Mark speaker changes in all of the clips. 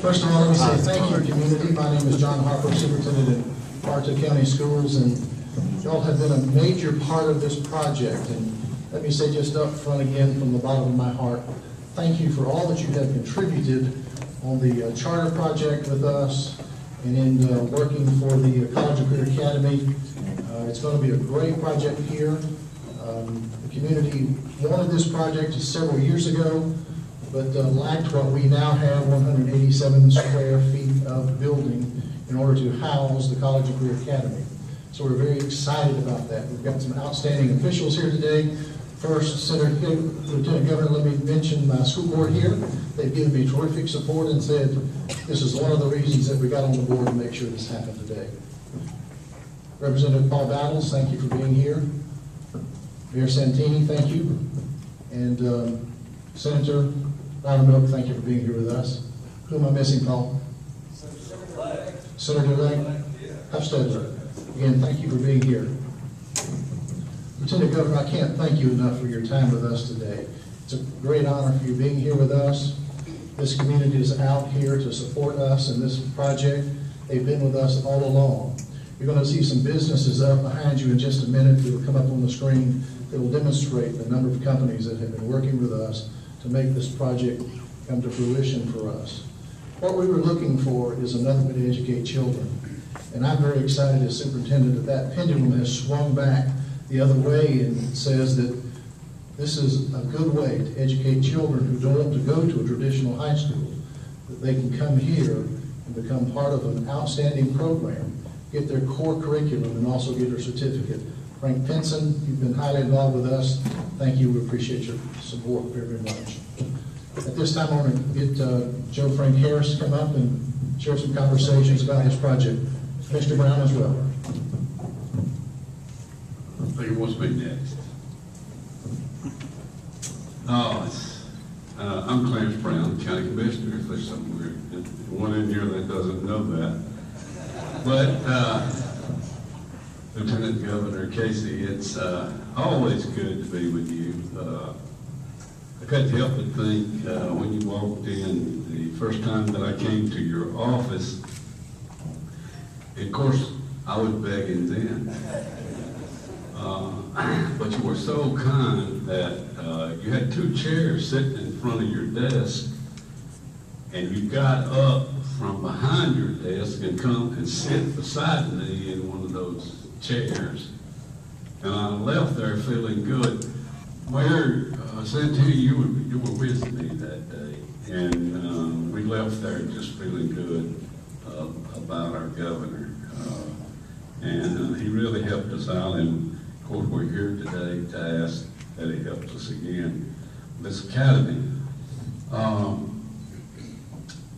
Speaker 1: First of all, let me say thank you, community. My name is John Harper, Superintendent at Bartow County Schools, and y'all have been a major part of this project. And let me say just up front again, from the bottom of my heart, thank you for all that you have contributed on the charter project with us and in working for the College of Career Academy. It's going to be a great project here. The community wanted this project several years ago, but lacked what we now have, 187 square feet of building in order to house the College of Career Academy. So we're very excited about that. We've got some outstanding officials here today. First, Lieutenant Governor, let me mention my school board here. They've given me terrific support and said this is one of the reasons that we got on the board to make sure this happened today. Representative Paul Battles, thank you for being here. Mayor Santini, thank you. And Senator Loudermilk, thank you for being here with us. Who am I missing, Paul? Senator Legg? Hufstedler. Again, thank you for being here. Lieutenant Governor, I can't thank you enough for your time with us today. It's a great honor for you being here with us. This community is out here to support us in this project. They've been with us all along. You're going to see some businesses up behind you in just a minute that will come up on the screen that will demonstrate the number of companies that have been working with us to make this project come to fruition for us. What we were looking for is another way to educate children. And I'm very excited as superintendent that pendulum has swung back the other way and says that this is a good way to educate children who don't want to go to a traditional high school, that they can come here and become part of an outstanding program, get their core curriculum, and also get their certificate. Frank Pinson, you've been highly involved with us. Thank you. We appreciate your support very, very much. At this time, I want to get Joe Frank Harris to come up and share some conversations about this project. Mr. Brown as well.
Speaker 2: I think what's been next. I'm Clarence Brown, County Commissioner, if there's one in here that doesn't know that. But Lieutenant Governor Casey, it's always good to be with you. I couldn't help but think when you walked in the first time that I came to your office, of course, I was begging then. But you were so kind that you had two chairs sitting in front of your desk, and you got up from behind your desk and come and sit beside me in one of those chairs. And I left there feeling good. Mayor Santini, you were with me that day, and we left there just feeling good about our governor. And he really helped us out, and of course we're here today to ask that he helps us again. This academy,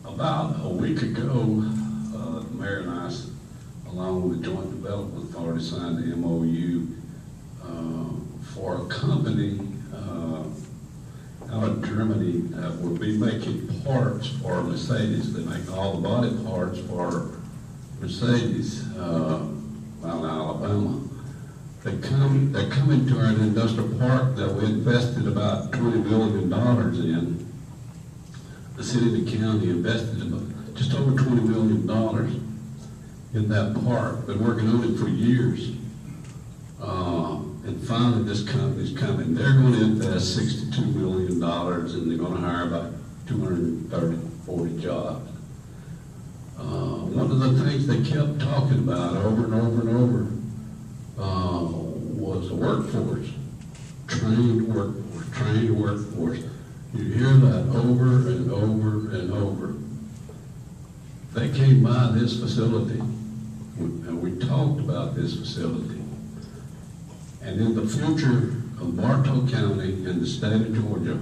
Speaker 2: about a week ago, the mayor and I, along with the Joint Development Authority, signed the MOU for a company out of Germany that will be making parts for Mercedes. They make all the body parts for Mercedes out in Alabama. They're coming to our industrial park that we invested about $20 million in. The city and the county invested about just over $20 million in that park. Been working on it for years. And finally this company's coming. They're going to invest $62 million and they're going to hire about 230, 40 jobs. One of the things they kept talking about over and over and over was the workforce. Trained workforce, trained workforce. You hear that over and over and over. They came by this facility and we talked about this facility. And in the future of Bartow County and the state of Georgia,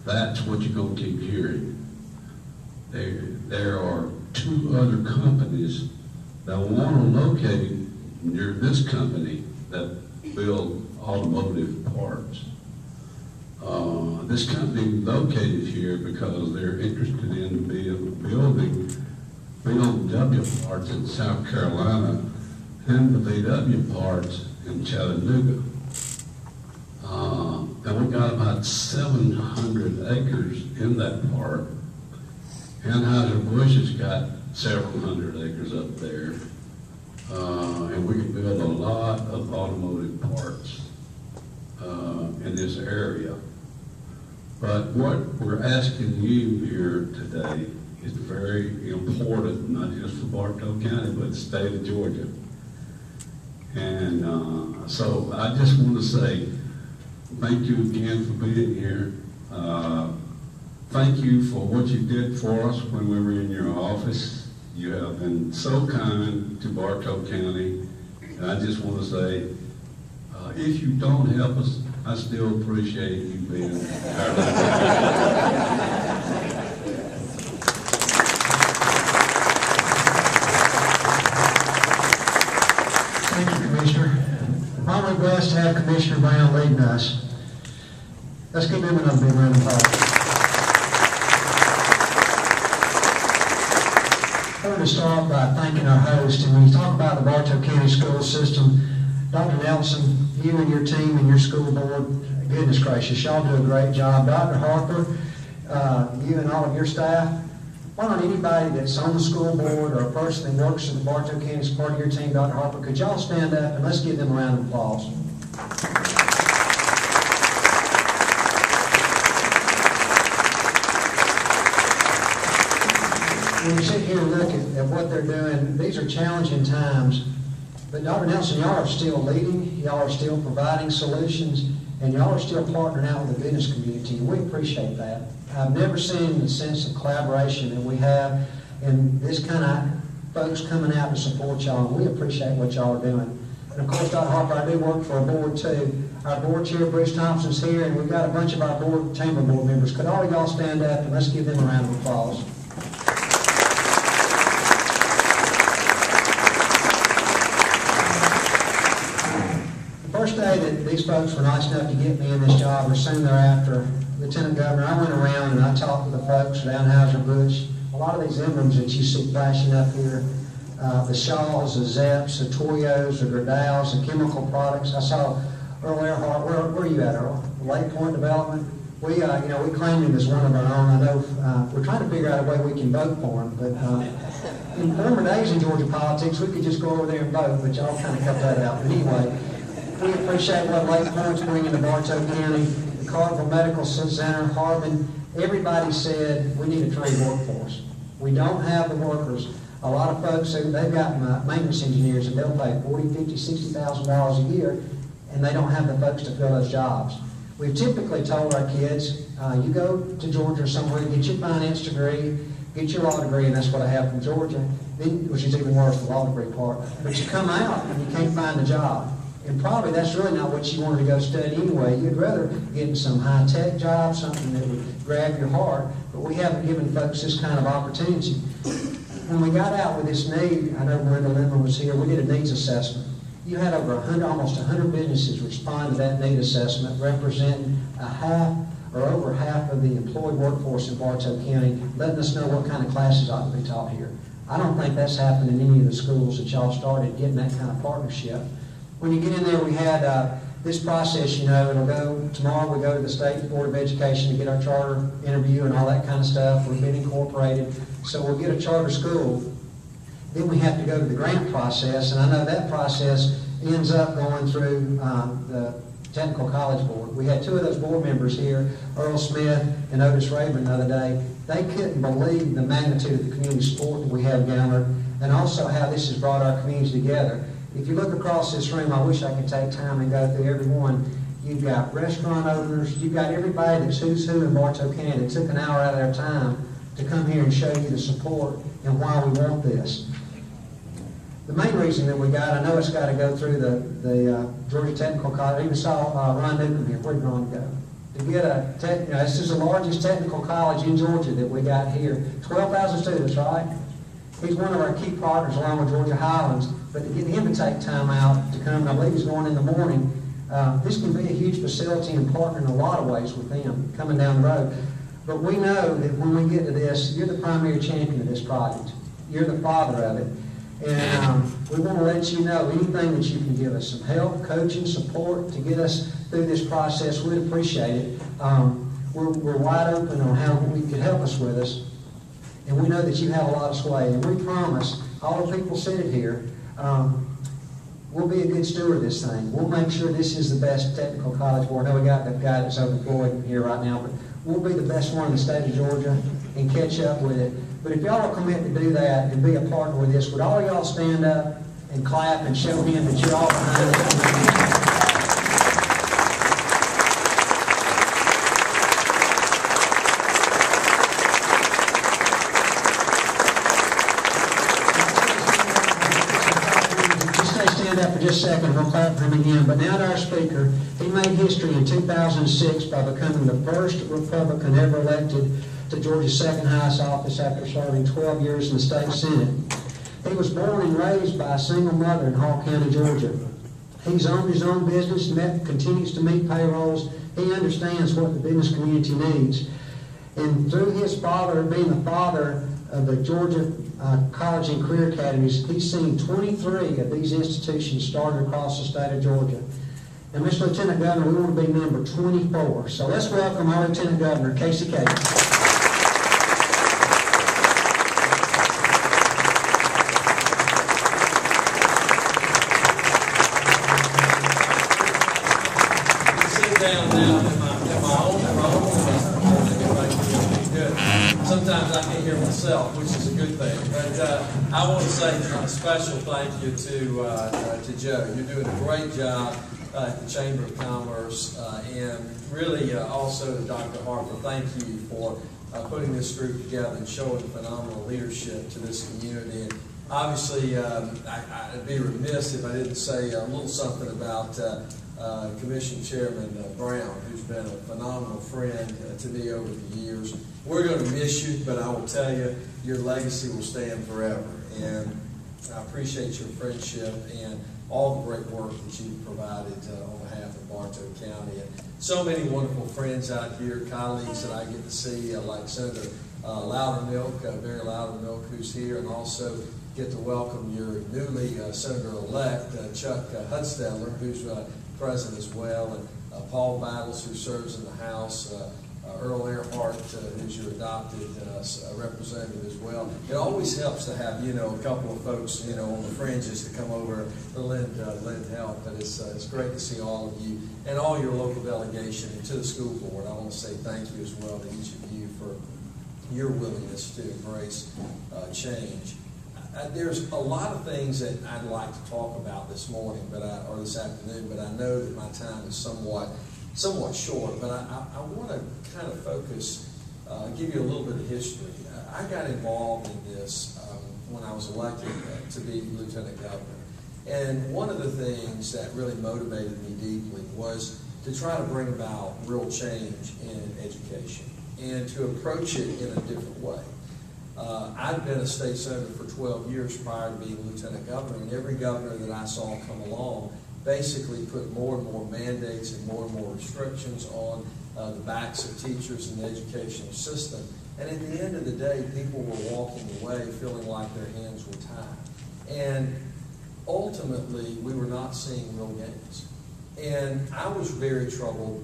Speaker 2: that's what you're going to keep hearing. There are two other companies that want to locate near this company that build automotive parts. This company located here because they're interested in building BMW parts in South Carolina and the VW parts in Chattanooga. And we got about 700 acres in that park. And how Bush has got several hundred acres up there, and we can build a lot of automotive parts in this area. But what we're asking you here today is very important, not just for Bartow County, but the state of Georgia. And so I just want to say thank you again for being here. Thank you for what you did for us when we were in your office. You have been so kind to Bartow County, and I just want to say, if you don't help us, I still appreciate you being our
Speaker 3: Thank you, Commissioner. Aren't we blessed to have Commissioner Brown leading us? Let's give him another big round of applause. I want to start by thanking our host. And when you talk about the Bartow County school system, Dr. Nelson, you and your team and your school board, goodness gracious, y'all do a great job. Dr. Harper, you and all of your staff, why don't anybody that's on the school board or a person that works in the Bartow County as part of your team, Dr. Harper, could y'all stand up and let's give them a round of applause. When you sit here and look at what they're doing, these are challenging times. But Dr. Nelson, y'all are still leading, y'all are still providing solutions, and y'all are still partnering out with the business community, and we appreciate that. I've never seen the sense of collaboration that we have, and this kind of folks coming out to support y'all, and we appreciate what y'all are doing. And of course, Dr. Harper, I do work for a board too. Our board chair, Bruce Thompson's here, and we've got a bunch of our chamber board members. Could all of y'all stand up and let's give them a round of applause. First day that these folks were nice enough to get me in this job, or soon thereafter, Lieutenant Governor, I went around and I talked to the folks at Anheuser-Busch. A lot of these emblems that you see flashing up here, the Shaws, the Zepps, the Toyos, the Gerdau's, the chemical products. I saw Earl Earhart. Where are you at, Earl? Lake Point Development. We claimed him as one of our own. I know we're trying to figure out a way we can vote for him, but in former days in Georgia politics, we could just go over there and vote, but y'all kind of cut that out. But anyway, we appreciate what Lake Point's bringing to Bartow County, the Carterville Medical Center, Harbin. Everybody said we need a trained workforce. We don't have the workers. A lot of folks, they've got maintenance engineers and they'll pay $40,000, $50,000, $60,000 a year, and they don't have the folks to fill those jobs. We've typically told our kids, you go to Georgia or somewhere, get your finance degree, get your law degree, and that's what I have from Georgia, which is even worse, the law degree part. But you come out and you can't find a job. And probably that's really not what you wanted to go study anyway. You'd rather get in some high-tech job, something that would grab your heart, but we haven't given folks this kind of opportunity. When we got out with this need, I know Brenda Lemon was here, we did a needs assessment. You had over almost 100 businesses respond to that need assessment, representing over half of the employed workforce in Bartow County, letting us know what kind of classes ought to be taught here. I don't think that's happened in any of the schools that y'all started getting that kind of partnership. When you get in there, we had this process, it'll go, tomorrow we go to the State Board of Education to get our charter interview and all that kind of stuff. We've been incorporated. So we'll get a charter school. Then we have to go to the grant process, and I know that process ends up going through the Technical College Board. We had two of those board members here, Earl Smith and Otis Rayburn, the other day. They couldn't believe the magnitude of the community support that we have gathered, and also how this has brought our communities together. If you look across this room, I wish I could take time and go through every one. You've got restaurant owners, you've got everybody that's who's who in Bartow County that took an hour out of their time to come here and show you the support and why we want this. The main reason that we got, I know it's got to go through the Georgia Technical College. I even saw Ron Newcomb here. Where'd Ron go? To get this is the largest technical college in Georgia that we got here. 12,000 students, right? He's one of our key partners along with Georgia Highlands, but to get him to take time out to come, and I believe he's going in the morning, this can be a huge facility and partner in a lot of ways with them coming down the road. But we know that when we get to this, you're the primary champion of this project. You're the father of it. And we want to let you know anything that you can give us, some help, coaching, support to get us through this process, we'd appreciate it. We're wide open on how we could help us with us. and we know that you have a lot of sway. And we promise, all the people seated here, we'll be a good steward of this thing. We'll make sure this is the best technical college board. I know we got the guy that's unemployed here right now, but we'll be the best one in the state of Georgia and catch up with it. But if y'all will commit to do that and be a partner with this, would all y'all stand up and clap and show him that you're all behind it? Just a second, we'll clap for him again. But now to our speaker. He made history in 2006 by becoming the first Republican ever elected to Georgia's second highest office after serving 12 years in the state Senate. He was born and raised by a single mother in Hall County, Georgia. He's owned his own business, continues to meet payrolls. He understands what the business community needs. And through his father, being the father of the Georgia College and Career Academies, he's seen 23 of these institutions started across the state of Georgia. And Mr. Lieutenant Governor, we want to be number 24. So let's welcome our Lieutenant Governor, Casey Cagle.
Speaker 4: Sometimes I can't hear myself, which is a good thing. But I want to say a special thank you to Joe. You're doing a great job at the Chamber of Commerce, and really also to Dr. Harper. Thank you for putting this group together and showing phenomenal leadership to this community. And obviously, I'd be remiss if I didn't say a little something about Commission Chairman Brown, who's been a phenomenal friend to me over the years. We're going to miss you, but I will tell you, your legacy will stand forever. And I appreciate your friendship and all the great work that you've provided on behalf of Bartow County. And so many wonderful friends out here, colleagues that I get to see, like Senator Loudermilk, Barry Loudermilk, who's here, and also get to welcome your newly Senator-elect, Chuck Hudsteller, who's present as well, and Paul Battles, who serves in the House, Earl Earhart, who's your adopted representative as well. It always helps to have, a couple of folks, on the fringes to come over to lend help. But it's great to see all of you and all your local delegation, and to the school board. I want to say thank you as well to each of you for your willingness to embrace change. There's a lot of things that I'd like to talk about this morning, or this afternoon, but I know that my time is somewhat short. But I want to kind of focus, give you a little bit of history. I got involved in this when I was elected to be Lieutenant Governor. And one of the things that really motivated me deeply was to try to bring about real change in education and to approach it in a different way. I'd been a state senator for 12 years prior to being Lieutenant Governor, and every governor that I saw come along basically put more and more mandates and more restrictions on the backs of teachers in the educational system. And at the end of the day, people were walking away feeling like their hands were tied. And ultimately, we were not seeing real gains. And I was very troubled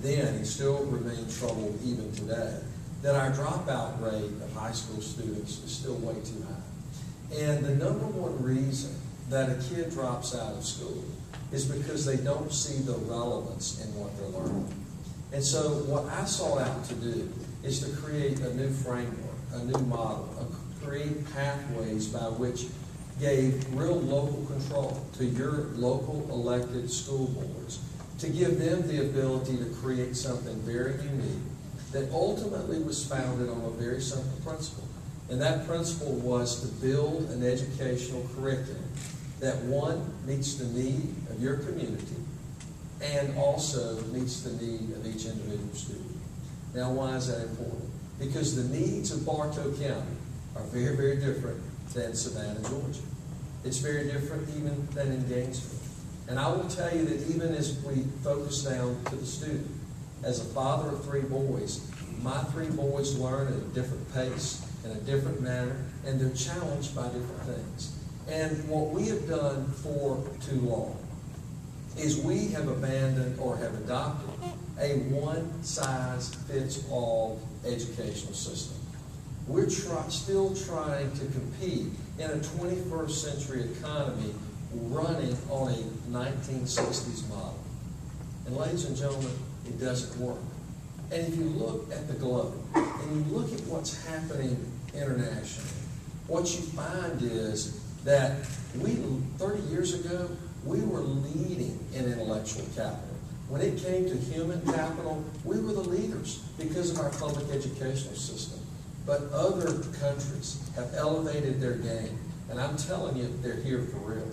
Speaker 4: then, and still remain troubled even today, that our dropout rate of high school students is still way too high. And the number one reason that a kid drops out of school is because they don't see the relevance in what they're learning. And so what I sought out to do is to create a new framework, a new model, create pathways by which gave real local control to your local elected school boards, to give them the ability to create something very unique that ultimately was founded on a very simple principle. And that principle was to build an educational curriculum that, one, meets the need of your community and also meets the need of each individual student. Now, why is that important? Because the needs of Bartow County are very, very different than Savannah, Georgia. It's very different even than in Gainesville. And I will tell you that even as we focus down to the student, as a father of 3 boys, my 3 boys learn at a different pace, in a different manner, and they're challenged by different things. And what we have done for too long is we have abandoned or have adopted a one-size-fits-all educational system. we're still trying to compete in a 21st century economy running on a 1960s model. And ladies and gentlemen, it doesn't work. And if you look at the globe, and you look at what's happening internationally, what you find is that 30 years ago, we were leading in intellectual capital. When it came to human capital, we were the leaders because of our public educational system. But other countries have elevated their game, and I'm telling you, they're here for real.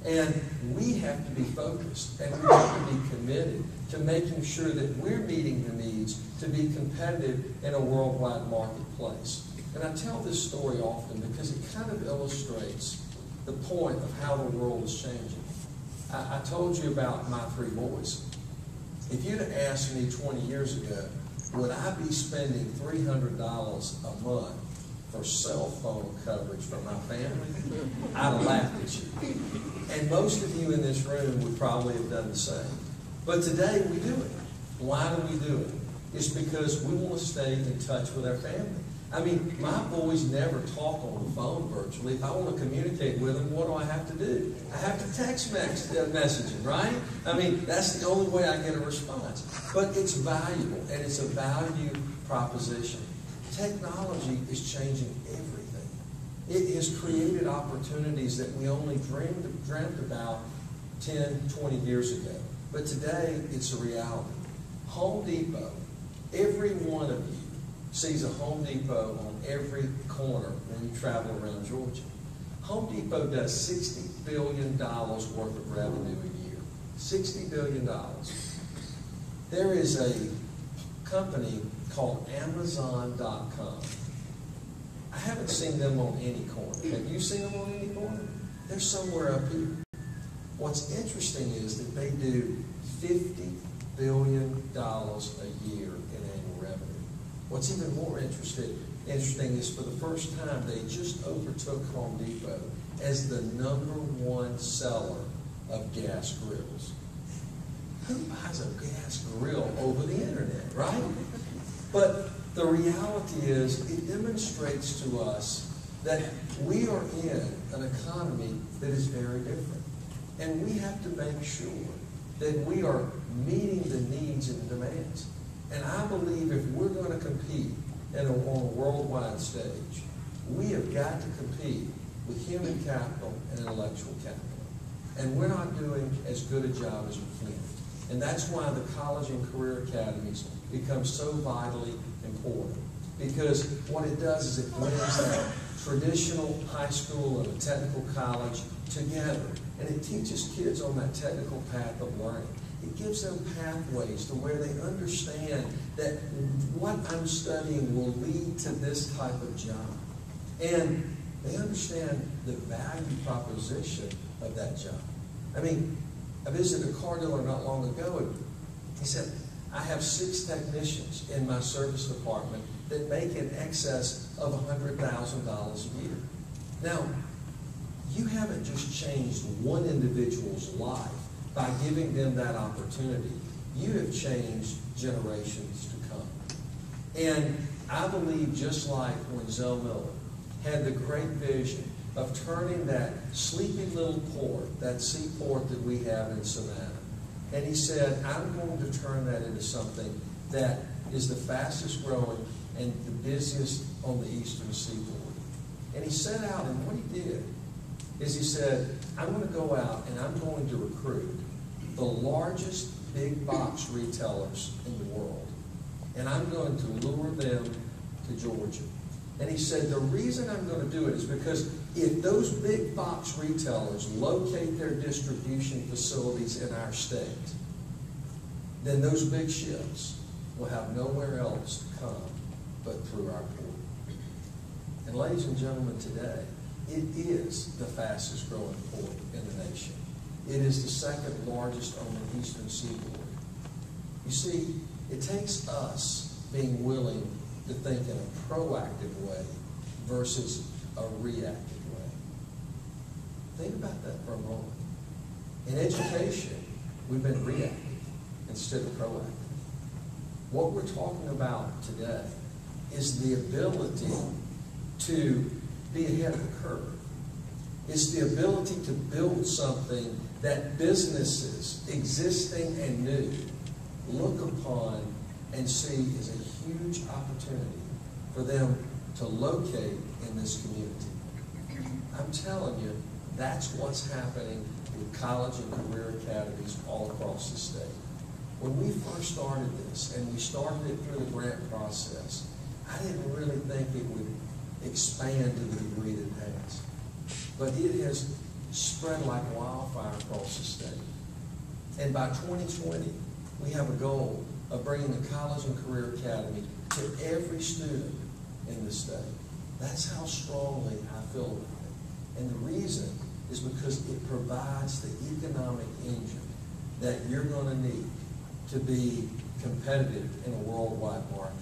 Speaker 4: And we have to be focused, and we have to be committed to making sure that we're meeting the needs to be competitive in a worldwide marketplace. And I tell this story often because it kind of illustrates the point of how the world is changing. I told you about my 3 boys. If you'd have asked me 20 years ago, would I be spending $300 a month for cell phone coverage for my family, I'd have laughed at you. And most of you in this room would probably have done the same. But today we do it. Why do we do it? It's because we want to stay in touch with our family. I mean, my boys never talk on the phone virtually. If I want to communicate with them, what do I have to do? I have to text messaging, right? I mean, that's the only way I get a response. But it's valuable, and it's a value proposition. Technology is changing everything. It has created opportunities that we only dreamt about 10, 20 years ago. But today, it's a reality. Home Depot, every one of you sees a Home Depot on every corner when you travel around Georgia. Home Depot does $60 billion worth of revenue a year. $60 billion. There is a company called Amazon.com. I haven't seen them on any corner. Have you seen them on any corner? They're somewhere up here. What's interesting is that they do $50 billion a year in annual revenue. What's even more interesting is for the first time, they just overtook Home Depot as the #1 seller of gas grills. Who buys a gas grill over the internet, right? But the reality is, it demonstrates to us that we are in an economy that is very different. And we have to make sure that we are meeting the needs and demands. And I believe if we're going to compete on a worldwide stage, we have got to compete with human capital and intellectual capital. And we're not doing as good a job as we can. And that's why the college and career academies become so vitally important. Because what it does is it blends that traditional high school and a technical college together. And it teaches kids on that technical path of learning. It gives them pathways to where they understand that what I'm studying will lead to this type of job. And they understand the value proposition of that job. I mean, I visited a car dealer not long ago, and he said, I have 6 technicians in my service department that make in excess of $100,000 a year. Now, you haven't just changed one individual's life by giving them that opportunity. You have changed generations to come. And I believe just like when Zell Miller had the great vision of turning that sleepy little port, that seaport that we have in Savannah, and he said, I'm going to turn that into something that is the fastest growing and the busiest on the eastern seaboard. And he set out, and what he did is he said, I'm going to go out and I'm going to recruit the largest big box retailers in the world. And I'm going to lure them to Georgia. And he said, the reason I'm going to do it is because if those big box retailers locate their distribution facilities in our state, then those big ships will have nowhere else to come but through our port. And ladies and gentlemen, today, it is the fastest growing port in the nation. It is the 2nd largest on the eastern seaboard. You see, it takes us being willing to think in a proactive way versus a reactive way. Think about that for a moment. In education, we've been reactive instead of proactive. What we're talking about today is the ability to be ahead of the curve. It's the ability to build something that businesses, existing and new, look upon and see as a huge opportunity for them to locate in this community. I'm telling you, that's what's happening with college and career academies all across the state. When we first started this, and we started it through the grant process, I didn't really think it would expand to the degree that it has. But it has spread like wildfire across the state. And by 2020, we have a goal of bringing the College and Career Academy to every student in the state. That's how strongly I feel about it. And the reason is because it provides the economic engine that you're going to need to be competitive in a worldwide market.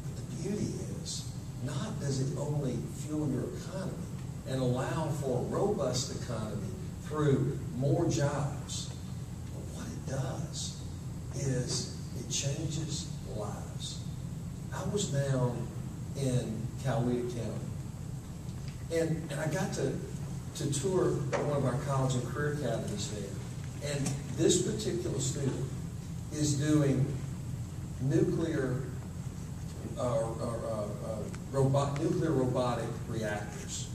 Speaker 4: But the beauty is, not does it only fuel your economy and allow for a robust economy through more jobs, but what it does is it changes lives. I was down in Coweta County, and I got to tour one of our college and career academies there, and this particular student is doing nuclear robotic reactors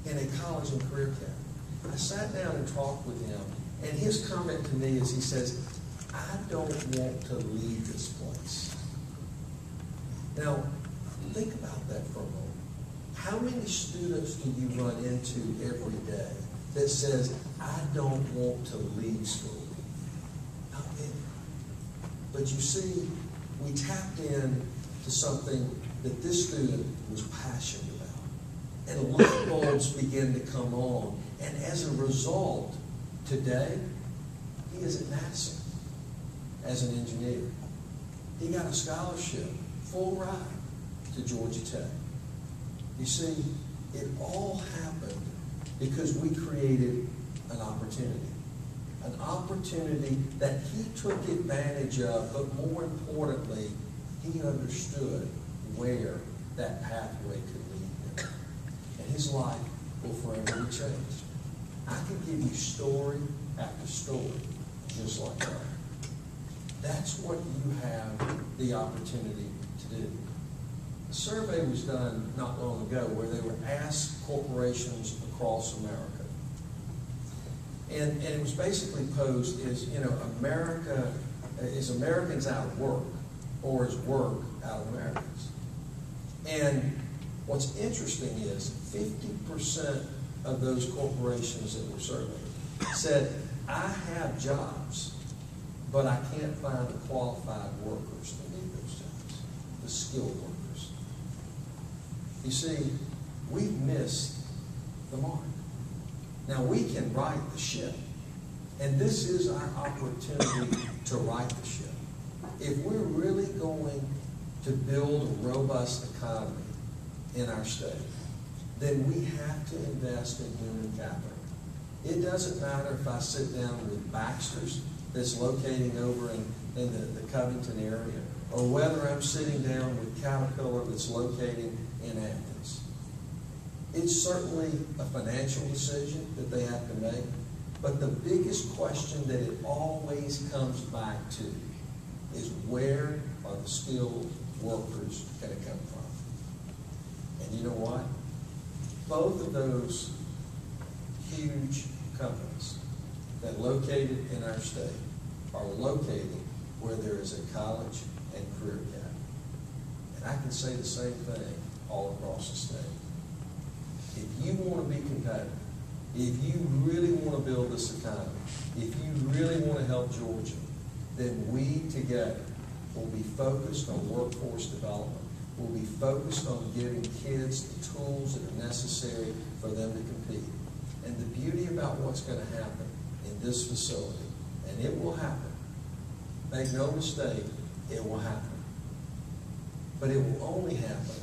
Speaker 4: in a college and career academy. I sat down and talked with him, and his comment to me is, he says, I don't want to leave this place. Now, think about that for a moment. How many students do you run into every day that says, I don't want to leave school? Not many. But you see, we tapped in to something that this student was passionate about. And light bulbs began to come on. And as a result, today, he is at NASA as an engineer. He got a scholarship, full ride, to Georgia Tech. You see, it all happened because we created an opportunity. An opportunity that he took advantage of, but more importantly, he understood where that pathway could lead him. And his life will forever be changed. I can give you story after story just like that. That's what you have the opportunity to do. A survey was done not long ago where they were asked corporations across America. And it was basically posed as, America, is Americans out of work, or is work out of Americans? And what's interesting is 50% of those corporations that were surveyed said, I have jobs, but I can't find the qualified workers to lead those jobs, the skilled workers. You see, we've missed the mark. Now, we can right the ship, and this is our opportunity to right the ship. If we're really going to build a robust economy in our state, then we have to invest in human capital. It doesn't matter if I sit down with Baxter's that's locating over in the Covington area, or whether I'm sitting down with Caterpillar that's locating in Athens. It's certainly a financial decision that they have to make, but the biggest question that it always comes back to is, where are the skilled workers going to come from? And you know what? Both of those huge companies that located in our state are located where there is a college and career academy. And I can say the same thing all across the state. If you want to be competitive, if you really want to build this economy, if you really want to help Georgia, then we together will be focused on workforce development. We'll be focused on giving kids the tools that are necessary for them to compete. And the beauty about what's going to happen in this facility, and it will happen, make no mistake, it will happen. But it will only happen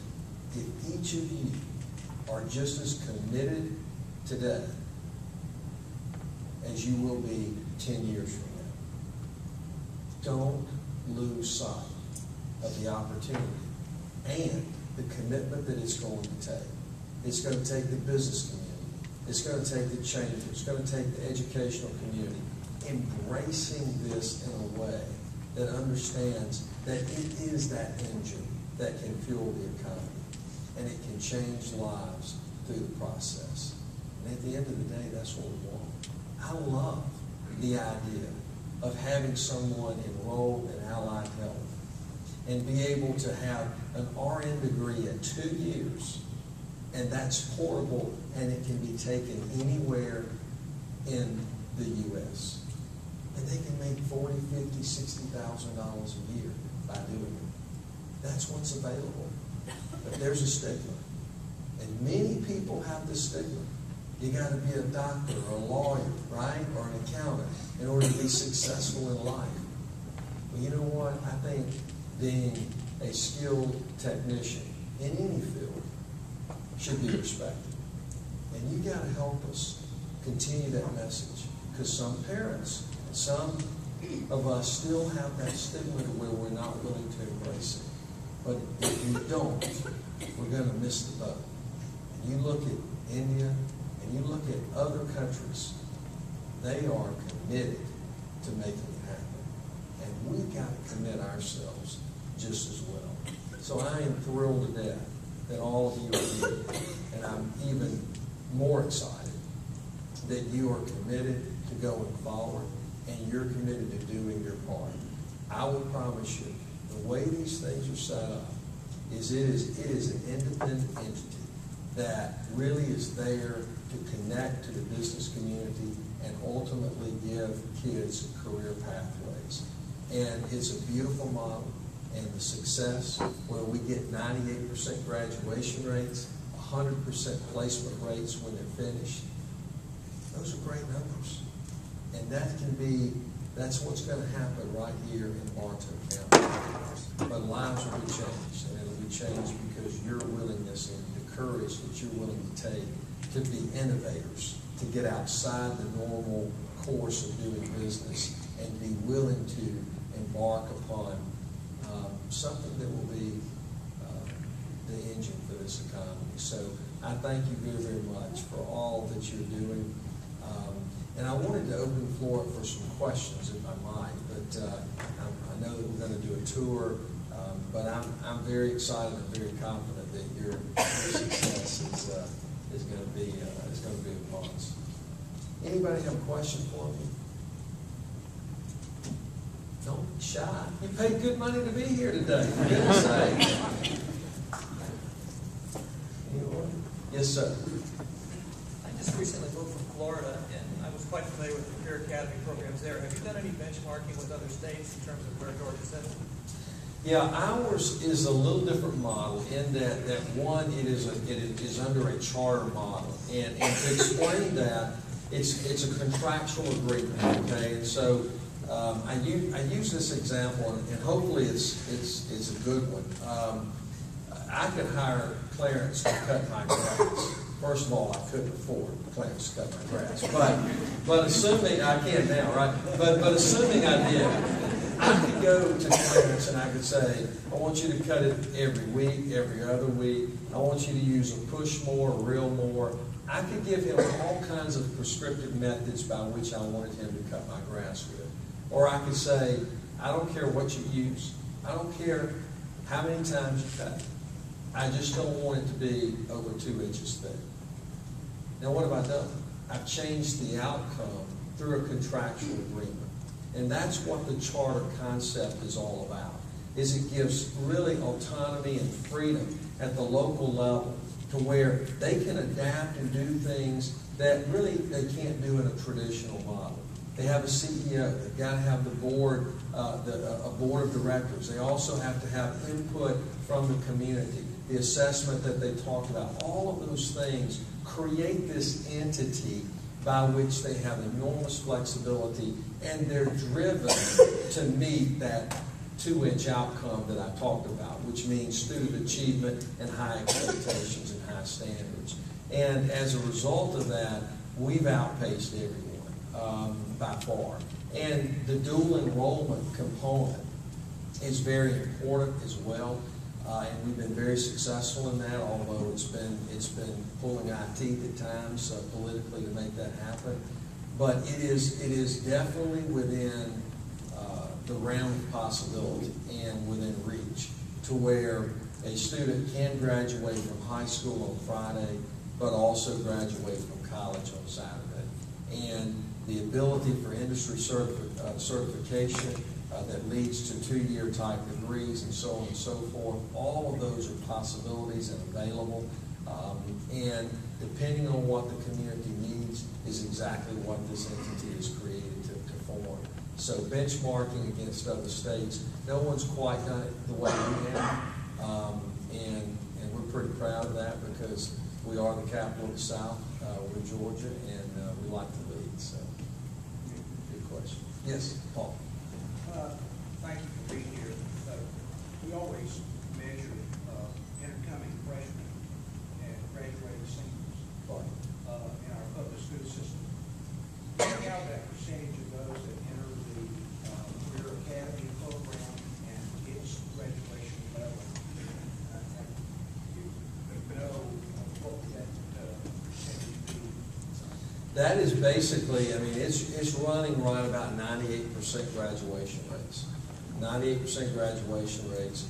Speaker 4: if each of you are just as committed today as you will be 10 years from now. Don't lose sight of the opportunity and the commitment that it's going to take. It's going to take the business community. It's going to take the chamber. It's going to take the educational community embracing this in a way that understands that it is that engine that can fuel the economy, and it can change lives through the process. And at the end of the day, that's what we want. I love the idea of having someone enrolled in allied health and be able to have an RN degree at 2 years, and that's portable, and it can be taken anywhere in the U.S. And they can make $40,000, $50,000, $60,000 a year by doing it. That's what's available. But there's a stigma. And many people have this stigma. You got to be a doctor or a lawyer, right? Or an accountant in order to be successful in life. Well, you know what? I think being a skilled technician in any field should be respected. And you got to help us continue that message, because some parents, some of us still have that stigma to where we're not willing to embrace it. But if you don't, we're going to miss the boat. And you look at India, and you look at other countries, they are committed to making it happen. And we've got to commit ourselves just as well. So I am thrilled to death that all of you are here. And I'm even more excited that you are committed to going forward, and you're committed to doing your part. I will promise you, the way these things are set up is it is an independent entity that really is there to connect to the business community and ultimately give kids career pathways. And it's a beautiful model, and the success where we get 98% graduation rates, 100% placement rates when they're finished, those are great numbers. And that's what's going to happen right here in Bartow County. But lives will be changed, and it'll be changed because your willingness and the courage that you're willing to take to be innovators, to get outside the normal course of doing business and be willing to embark upon something that will be the engine for this economy. So I thank you very, very much for all that you're doing. And I wanted to open the floor for some questions, if I might. But I know that we're going to do a tour. But I'm very excited and very confident that your success is going to be upon us. Anybody have a question for me? Don't be shy. You paid good money to be here today, for goodness sake. Anyone? Yes, sir.
Speaker 5: I just recently moved from Florida, and I was quite familiar with the Career Academy programs there. Have you done any benchmarking with other states in terms of where Georgia's at?
Speaker 4: Yeah, ours is a little different model in that one, it is under a charter model. And to explain that, it's a contractual agreement, okay? And so I use this example, and hopefully it's a good one. I could hire Clarence to cut my grass. First of all, I couldn't afford Clarence to cut my grass, but assuming I can now, right? But assuming I did, I could go to Clarence and I could say, I want you to cut it every week, every other week. I want you to use a push more, a reel more. I could give him all kinds of prescriptive methods by which I wanted him to cut my grass with. Or I could say, I don't care what you use. I don't care how many times you cut it. I just don't want it to be over 2 inches thick. Now what have I done? I've changed the outcome through a contractual agreement. And that's what the charter concept is all about, is it gives really autonomy and freedom at the local level to where they can adapt and do things that really they can't do in a traditional model. They have a CEO. They've got to have the board, a board of directors. They also have to have input from the community, the assessment that they talked about. All of those things create this entity by which they have enormous flexibility, and they're driven to meet that 2-inch outcome that I talked about, which means student achievement and high expectations and high standards. And as a result of that, we've outpaced everyone by far. And the dual enrollment component is very important as well. And we've been very successful in that, although it's been pulling our teeth at times politically to make that happen. But it is definitely within the realm of possibility and within reach to where a student can graduate from high school on Friday, but also graduate from college on Saturday. And the ability for industry certification that leads to 2-year type degrees and so on and so forth, all of those are possibilities and available. And depending on what the community needs is exactly what this entity is created to form. So benchmarking against other states, no one's quite done it the way we have. And we're pretty proud of that because we are the capital of the South. We're Georgia, and we like to lead. So, good question. Yes, Paul.
Speaker 6: Thank you for being here. We always measure incoming freshmen and graduating seniors in our public school system. Do you have that percentage of those that enter the Career Academy program and its graduation level? You know what would that percentage be?
Speaker 4: That is basically, I mean, it's running right about 98% graduation rates. 98% graduation rates.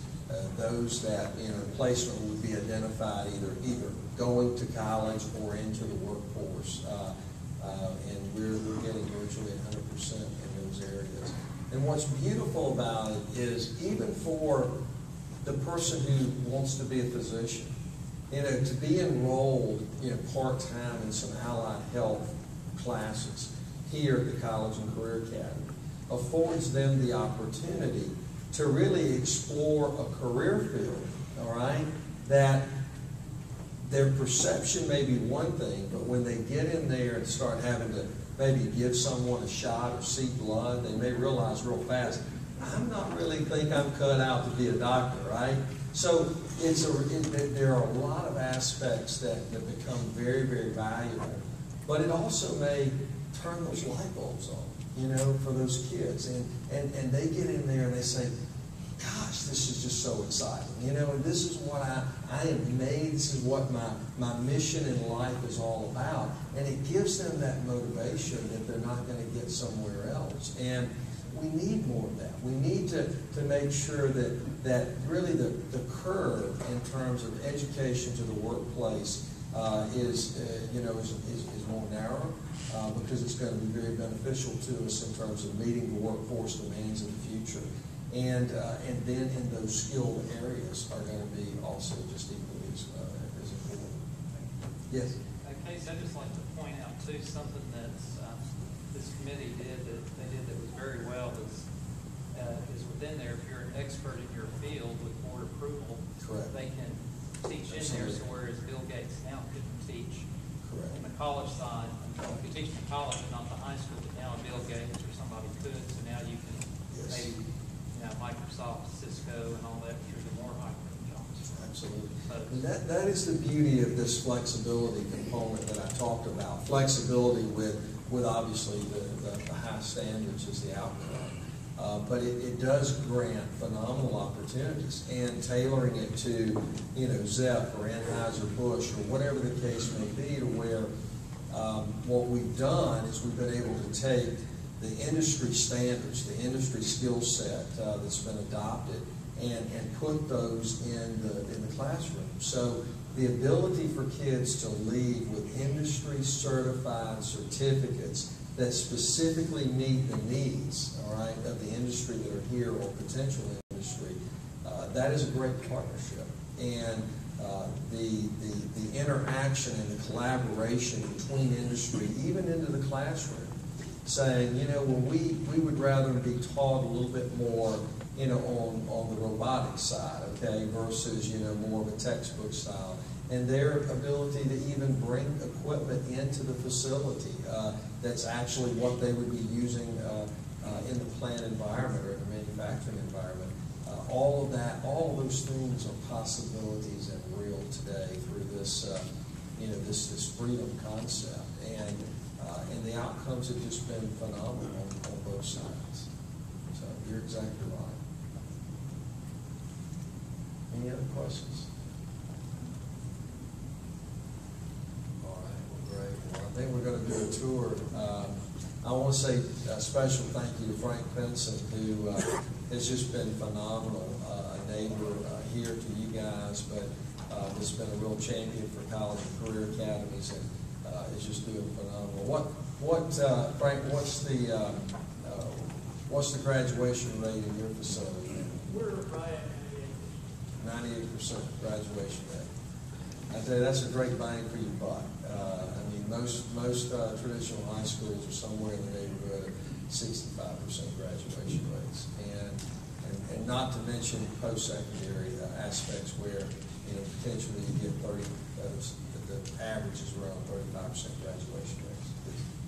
Speaker 4: Those that placement would be identified either going to college or into the workforce, and we're getting virtually 100% in those areas. And what's beautiful about it is even for the person who wants to be a physician, to be enrolled part-time in some allied health classes here at the College and Career Academy affords them the opportunity to really explore a career field, all right, that their perception may be one thing, but when they get in there and start having to maybe give someone a shot or see blood, they may realize real fast, I'm not really think I'm cut out to be a doctor, right? So there are a lot of aspects that become very, very valuable, but it also may turn those light bulbs on, for those kids. And they get in there and they say, gosh, this is just so exciting, and this is what I am made, this is what my mission in life is all about. And it gives them that motivation that they're not going to get somewhere else. And we need more of that. We need to make sure that really the curve in terms of education to the workplace is more narrow because it's going to be very beneficial to us in terms of meeting the workforce demands of the future. And then in those skilled areas are going to be also just equally as important.
Speaker 7: Yes? Case, I'd just like to point out too something that this committee did that was very well is within there. If you're an expert in your field with board approval,
Speaker 4: correct,
Speaker 7: they can teach in there. So whereas Bill Gates now couldn't teach
Speaker 4: correct
Speaker 7: on the college side, you could teach in the college but not the high school. But now Bill Gates or somebody could. So now you can maybe Microsoft, Cisco, and all that through the more high-paying jobs.
Speaker 4: Absolutely. And that is the beauty of this flexibility component that I talked about. Flexibility with obviously the high standards is the outcome. But it does grant phenomenal opportunities, and tailoring it to, ZEP or Anheuser-Busch or whatever the case may be, to where what we've done is we've been able to take the industry standards, the industry skill set that's been adopted, and put those in the classroom. So the ability for kids to leave with industry certified certificates that specifically meet the needs, all right, of the industry that are here or potential industry, that is a great partnership. And the interaction and the collaboration between industry, even into the classroom, saying, we would rather be taught a little bit more, on the robotics side, okay, versus, more of a textbook style. And their ability to even bring equipment into the facility that's actually what they would be using in the plant environment or the manufacturing environment. All of that, all of those things are possibilities and real today through this, this freedom concept. And the outcomes have just been phenomenal on both sides. So you're exactly right. Any other questions? All right, well, great. Well, I think we're going to do a tour. I want to say a special thank you to Frank Benson, who has just been phenomenal, a neighbor here to you guys, but has been a real champion for college and career academies, and is just doing phenomenal. Frank, what's the graduation rate in your facility?
Speaker 5: We're right at
Speaker 4: 98% graduation rate. I tell you, that's a great bang for your buck. I mean, most traditional high schools are somewhere in the neighborhood of 65% graduation rates, and not to mention post-secondary aspects where potentially you get 30. The average is around 35% graduation rates.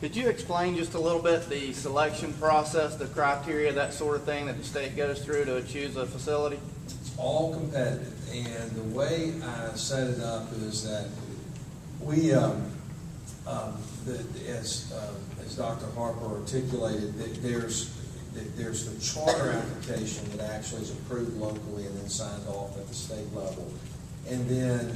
Speaker 8: Could you explain just a little bit the selection process, the criteria, that sort of thing that the state goes through to choose a facility?
Speaker 4: It's all competitive, and the way I set it up is that we, as Dr. Harper articulated, there's the charter application that actually is approved locally and then signed off at the state level, and then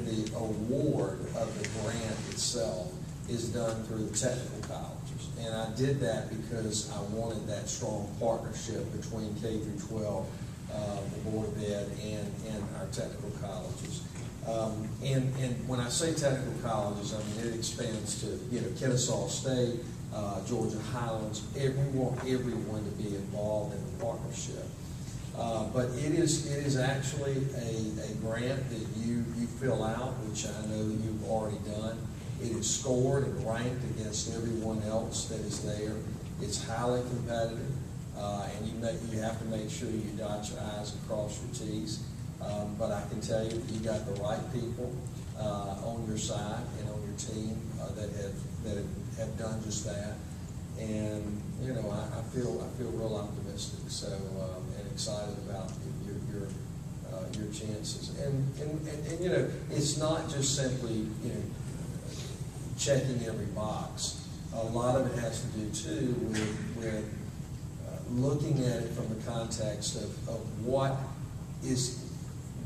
Speaker 4: the award of the grant itself is done through the technical colleges. And I did that because I wanted that strong partnership between K through 12, the Board of Ed, and our technical colleges. And when I say technical colleges, I mean it expands to Kennesaw State, Georgia Highlands. We want everyone to be involved in the partnership. But it is actually a grant that you fill out, which I know that you've already done. It is scored and ranked against everyone else that is there. It's highly competitive, and you have to make sure you dot your I's and cross your T's. But I can tell you that you got the right people on your side and on your team that have done just that. And I feel real optimistic. So and excited about your chances. And it's not just simply checking every box. A lot of it has to do too with looking at it from the context of what is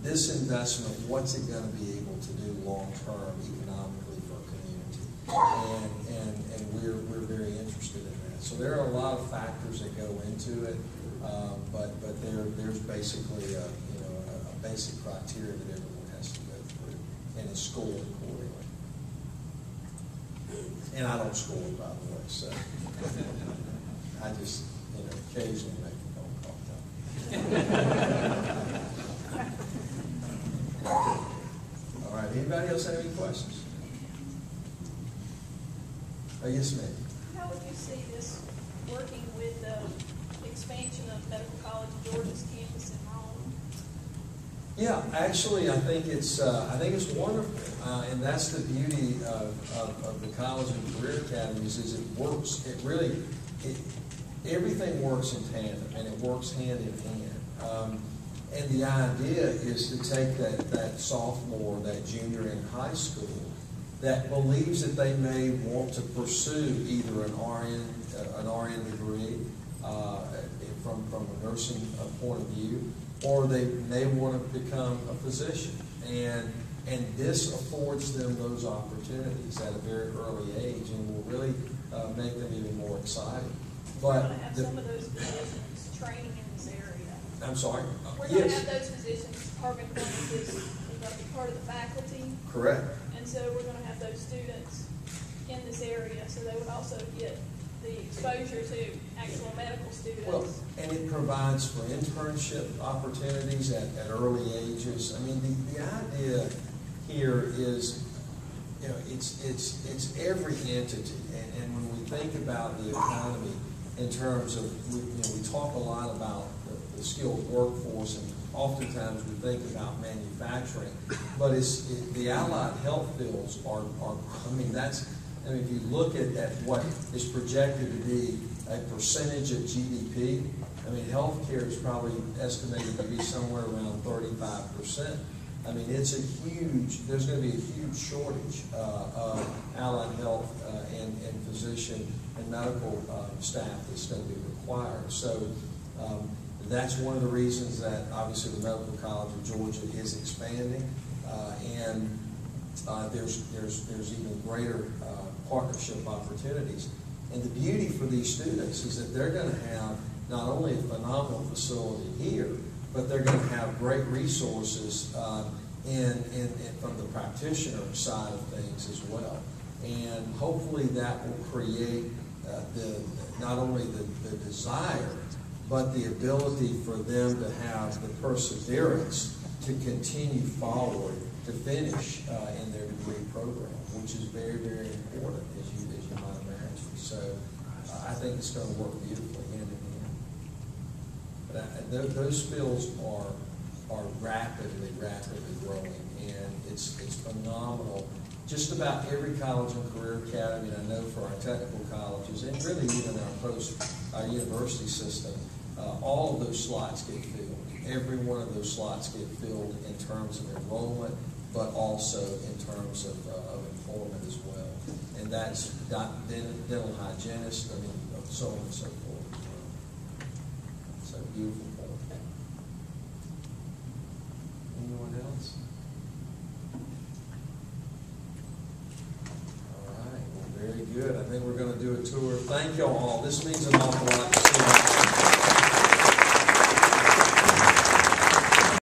Speaker 4: this investment, what's it going to be able to do long term economically for a community, and we're very interested in that. So there are a lot of factors that go into it, but there's basically a basic criteria that everyone has to go through, and is scored accordingly. And I don't score, by the way, so I just occasionally make a phone call. All right, anybody else have any questions? Yes, ma'am.
Speaker 9: How would you see this working with the expansion of Medical College of Georgia's campus in Rome?
Speaker 4: Yeah, actually, I think it's wonderful, and that's the beauty of the college and career academies is it works. Everything works in tandem, and it works hand in hand. And the idea is to take that sophomore, that junior in high school, that believes that they may want to pursue either an RN degree from a nursing point of view, or they may want to become a physician. And this affords them those opportunities at a very early age and will really make them even more excited.
Speaker 9: We're going to have some of those physicians training in this area.
Speaker 4: I'm sorry?
Speaker 9: We're going to have those physicians, Department of Clinic is going to be part of the faculty.
Speaker 4: Correct.
Speaker 9: And so we're going to have those students in this area, so they would also get the exposure to actual medical students.
Speaker 4: Well, and it provides for internship opportunities at early ages. I mean, the idea here is, it's every entity, and when we think about the economy in terms of, we talk a lot about the skilled workforce, and oftentimes we think about manufacturing, but the allied health fields are if you look at what is projected to be a percentage of GDP, I mean, healthcare is probably estimated to be somewhere around 35%. I mean, there's going to be a huge shortage of allied health and physician and medical staff that's going to be required. So That's one of the reasons that obviously the Medical College of Georgia is expanding, and there's even greater partnership opportunities. And the beauty for these students is that they're going to have not only a phenomenal facility here, but they're going to have great resources from the practitioner side of things as well. And hopefully that will create not only the desire, but the ability for them to have the perseverance to continue forward to finish in their degree program, which is very, very important, as you might imagine. So I think it's going to work beautifully hand in hand. But those fields are rapidly growing, and it's phenomenal. Just about every college and career academy, and I know for our technical colleges, and really even our university system, all of those slots get filled. Every one of those slots get filled in terms of enrollment, but also in terms of employment as well. And that's dental hygienist, so on and so forth as well. So beautiful point. Anyone else? All right, well, very good. I think we're going to do a tour. Thank y'all all. This means an awful lot to see you.